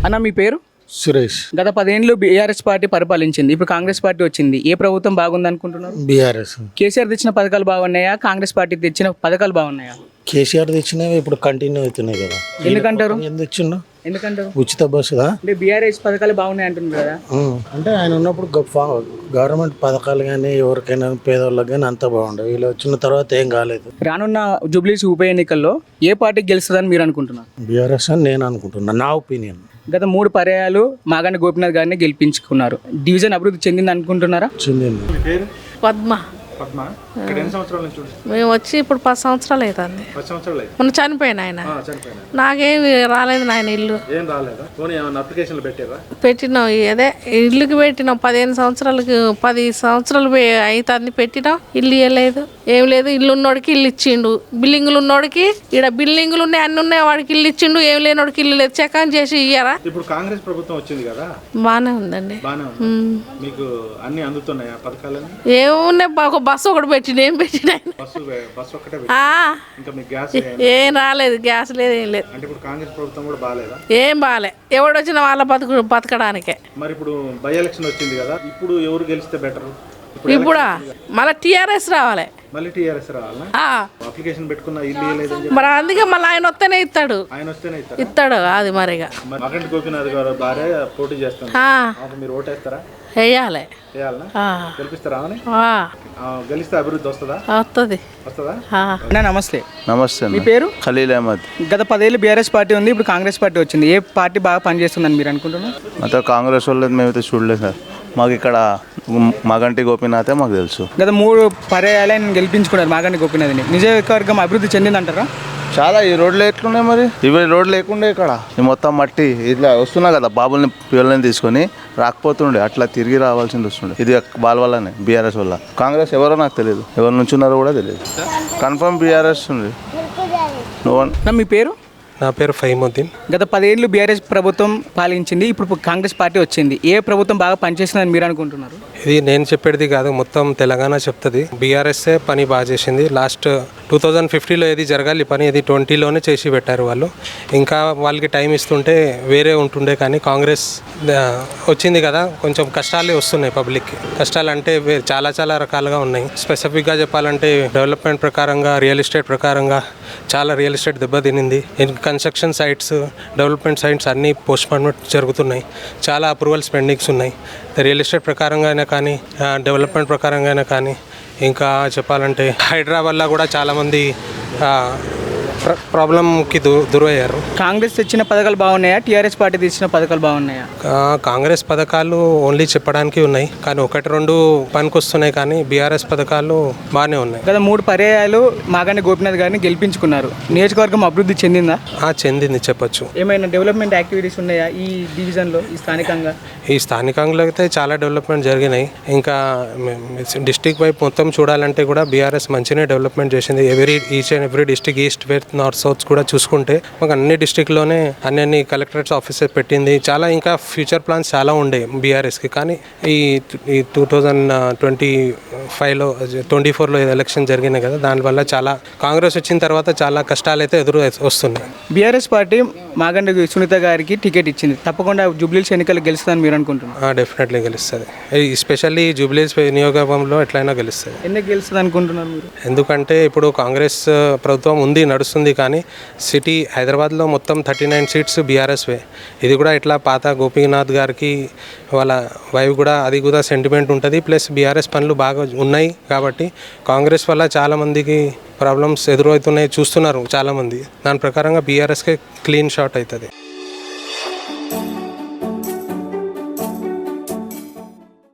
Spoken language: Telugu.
అన్న మీ పేరు? సురేష్. గత 10 ఏళ్ళు బీఆర్ఎస్ పార్టీ పరిపాలించింది. ఇప్పుడు కాంగ్రెస్ పార్టీ వచ్చింది. ఏ ప్రభుత్వం బాగుంది అనుకుంటున్నారు? బీఆర్ఎస్. కేసీఆర్ తెచ్చిన పథకాలు బాగున్నాయా, కాంగ్రెస్ పార్టీ తెచ్చిన పథకాలు బాగున్నాయా? కేసీఆర్ తెచ్చినవి ఇప్పుడు కంటిన్యూ అవుతున్నాయి కదా. ఎందుకంటారు? ఎందుకు ఇచ్చిండు? ఎందుకంటారు? ఉచిత బస్సుదా అంటే బీఆర్ఎస్ పథకాలు బాగున్నాయి అంటున్నారు కదా. అంటే ఆయన ఉన్నప్పుడు గవర్నమెంట్ పథకాలు కానీ ఎవరికైనా పేదవాళ్ళకి కానీ అంతా బాగుండవు. వీళ్ళు వచ్చిన తర్వాత ఏం కాలేదు. రానున్న జూబ్లీస్ ఉప ఎన్నికల్లో ఏ పార్టీ గెలుస్తుందని మీరు అనుకుంటున్నారు? బీఆర్ఎస్ అని నేను అనుకుంటున్నాను, నా ఒపీనియన్. గత 3 పర్యాయాలు మాగంటి గోపీనాథ్ గారిని గెలిపించుకున్నారు. డివిజన్ అభివృద్ధి చెందింది అనుకుంటున్నారా? చెందింది. పద్మ. మేము వచ్చి ఇప్పుడు 10 సంవత్సరాలు అవుతుంది. మొన్న చనిపోయిన ఆయన. నాకేమి రాలేదు నాయన ఇల్లు. పెట్టినాం, అదే ఇల్లుకి పెట్టినాం. 15 సంవత్సరాలకి 10 సంవత్సరాలు అవుతుంది పెట్టినాం. ఇల్లు ఇవ్వలేదు, ఏం లేదు. ఇల్లు ఉన్నోడికి ఇల్లు ఇచ్చిండు, బిల్డింగులు ఉన్నోడికి ఇక్కడ బిల్డింగులు ఉన్నాయి, అన్ని ఉన్నాయి, వాడికి ఇల్లు ఇచ్చిండు. ఏం లేనోడికి ఇల్లు లేదు. చెకాన్ చేసి ఇయ్యారా? ఇప్పుడు కాంగ్రెస్ ప్రభుత్వం వచ్చింది కదా, బాగానే ఉందండి. మీకు అన్ని అందుతున్నాయా పథకాలని? ఏమున్నాయి, ఒక బస్సు ఒకటి పెట్టిన, ఏం పెట్టినా ఏం రాలేదు. గ్యాస్ లేదు, ఏం లేదు. అంటే ఇప్పుడు కాంగ్రెస్ ప్రభుత్వం కూడా బాగాలేదా? ఏం బాగాలే. ఎవడొచ్చిన వాళ్ళ బతకడానికే. మరి ఇప్పుడు బై ఎలక్షన్ వచ్చింది కదా, ఇప్పుడు ఎవరు గెలిస్తే బెటర్? ఇప్పుడా మళ్ళీ టీఆర్ఎస్ రావాలి. మళ్ళీ టీఆర్ఎస్ రావాలా? అప్లికేషన్ పెట్టుకున్న ఇల్లు ఇవ్వలేదు మరి అందుకే మళ్ళీ ఆయన వస్తేనే ఇస్తాడు. ఆయన వస్తేనే ఇస్తాడు అది మరిగా. మాగంటి గోపీనాథ్ గారు భార్య పోటీ చేస్తారు, మీరు ఓటేస్తారా? వేయాలి. గెలిపిస్తారా? గెలిస్తే అభివృద్ధి వస్తుందా? వస్తుందా? నమస్తే. నమస్తే. మీ పేరు? ఖలీల్ అహ్మద్. గత 10 ఏళ్ళు బీఆర్ఎస్ పార్టీ ఉంది, ఇప్పుడు కాంగ్రెస్ పార్టీ వచ్చింది. ఏ పార్టీ బాగా పనిచేస్తుందని మీరు అనుకుంటున్నారు? అయితే కాంగ్రెస్ వాళ్ళది మేమైతే చూడలేదు సార్. మాకు ఇక్కడ మాగంటి గోపీనాథే మాకు తెలుసు. గత 3 పర్యాయాలు ఆయన గెలిపించుకున్నారు మాగంటి గోపీనాథ్ని. నియోజకవర్గం అభివృద్ధి చెందిందంటారా? చాలా. ఈ రోడ్లు ఎట్లున్నాయి మరి? ఇవి రోడ్లు లేకుండే ఇక్కడ ఈ మొత్తం మట్టి ఇట్లా వస్తున్నా కదా, బాబుల్ని పిల్లల్ని తీసుకొని రాకపోతుండే, అట్లా తిరిగి రావాల్సింది వస్తుండే. ఇది వాళ్ళ వల్లనే, బీఆర్ఎస్ వల్ల. కాంగ్రెస్ ఎవరో నాకు తెలియదు, ఎవరు నుంచి ఉన్నారో కూడా తెలియదు. కన్ఫర్మ్ బీఆర్ఎస్ ఉంది. మీ పేరు? నా పేరు ఫైముద్దీన్. గత 10 ఏళ్ళు బీఆర్ఎస్ ప్రభుత్వం పాలించింది, ఇప్పుడు కాంగ్రెస్ పార్టీ వచ్చింది. ఏ ప్రభుత్వం బాగా పనిచేసిందని మీరు అనుకుంటున్నారు? ఇది నేను చెప్పేది కాదు, మొత్తం తెలంగాణ చెప్తుంది. బీఆర్ఎస్ఏ పని బాగా చేసింది. లాస్ట్ 2050లో ఏది జరగాలి పని, ఇది 20లోనే చేసి పెట్టారు వాళ్ళు. ఇంకా వాళ్ళకి టైం ఇస్తుంటే వేరే ఉంటుండే, కానీ కాంగ్రెస్ వచ్చింది కదా, కొంచెం కష్టాలే వస్తున్నాయి పబ్లిక్కి. కష్టాలు అంటే చాలా చాలా రకాలుగా ఉన్నాయి. స్పెసిఫిక్గా చెప్పాలంటే డెవలప్మెంట్ ప్రకారంగా, రియల్ ఎస్టేట్ ప్రకారంగా చాలా రియల్ ఎస్టేట్ దెబ్బతినింది. కన్స్ట్రక్షన్ సైట్స్, డెవలప్మెంట్ సైట్స్ అన్నీ పోస్ట్పోన్మెంట్ జరుగుతున్నాయి. చాలా అప్రూవల్స్ పెండింగ్స్ ఉన్నాయి. రియల్ ఎస్టేట్ ప్రకారంగా అయినా కానీ, డెవలప్మెంట్ ప్రకారంగా అయినా కానీ. ఇంకా చెప్పాలంటే హైదరాబాద్లో కూడా చాలామంది ప్రాబ్లంకి దూరయ్యారు. కాంగ్రెస్ తెచ్చిన పథకాలు బాగున్నాయా, టీఆర్ఎస్ పార్టీ తెచ్చిన పథకాలు బాగున్నాయా? కాంగ్రెస్ పథకాలు ఓన్లీ చెప్పడానికి ఉన్నాయి, కానీ 1-2 పనికొస్తున్నాయి. కానీ బీఆర్ఎస్ పథకాలు బాగానే ఉన్నాయి. గత 3 పర్యాయాలు మాగంటి గోపీనాథ్ గారిని గెలిపించుకున్నారు. నియోజకవర్గం అభివృద్ధి చెందిందా? చెందింది చెప్పొచ్చు. ఏమైనా డెవలప్మెంట్ యాక్టివిటీస్ ఉన్నాయా ఈ డివిజన్లో, ఈ స్థానికంగా? ఈ స్థానికంగా అయితే చాలా డెవలప్మెంట్ జరిగినాయి. ఇంకా డిస్టిక్ వైపు మొత్తం చూడాలంటే కూడా బీఆర్ఎస్ మంచిగానే డెవలప్మెంట్ చేసింది. Each and every district, east, west, north, south కూడా చూసుకుంటే మాకు అన్ని డిస్టిక్లోనే అన్ని కలెక్టరేట్స్ ఆఫీసెస్ పెట్టింది. చాలా ఇంకా ఫ్యూచర్ ప్లాన్స్ చాలా ఉండే బీఆర్ఎస్కి. కానీ ఈ 2025లో 24లో ఎలక్షన్ జరిగినాయి కదా, దానివల్ల చాలా కాంగ్రెస్ వచ్చిన తర్వాత చాలా కష్టాలు అయితే ఎదురు వస్తున్నాయి. బీఆర్ఎస్ పార్టీ మాగంటి సునీత గారికి టికెట్ ఇచ్చింది, తప్పకుండా జూబ్లీస్ ఎన్నికలు గెలుస్తుందని మీరు అనుకుంటున్నారు? డెఫినెట్లీ గెలుస్తుంది. ఎస్పెషల్లీ జూబ్లీస్ నియోజకవర్గంలో ఎట్లయినా గెలుస్తుంది. ఎందుకు గెలుస్తుంది అనుకుంటున్నారు మీరు? ఎందుకంటే ఇప్పుడు కాంగ్రెస్ ప్రభుత్వం ఉంది, నడుస్తుంది. కానీ సిటీ హైదరాబాద్లో మొత్తం 39 సీట్స్ బీఆర్ఎస్వే. ఇది కూడా ఇట్లా పాత గోపీనాథ్ గారికి వాళ్ళ వైఫ్ కూడా, అది కూడా సెంటిమెంట్ ఉంటుంది. ప్లస్ బీఆర్ఎస్ పనులు బాగా ఉన్నాయి కాబట్టి కాంగ్రెస్ వల్ల చాలామందికి ప్రాబ్లమ్స్ ఎదురవుతున్నాయి, చూస్తున్నారు చాలామంది. దాని ప్రకారంగా బీఆర్ఎస్కే క్లీన్ షాట్ అవుతుంది.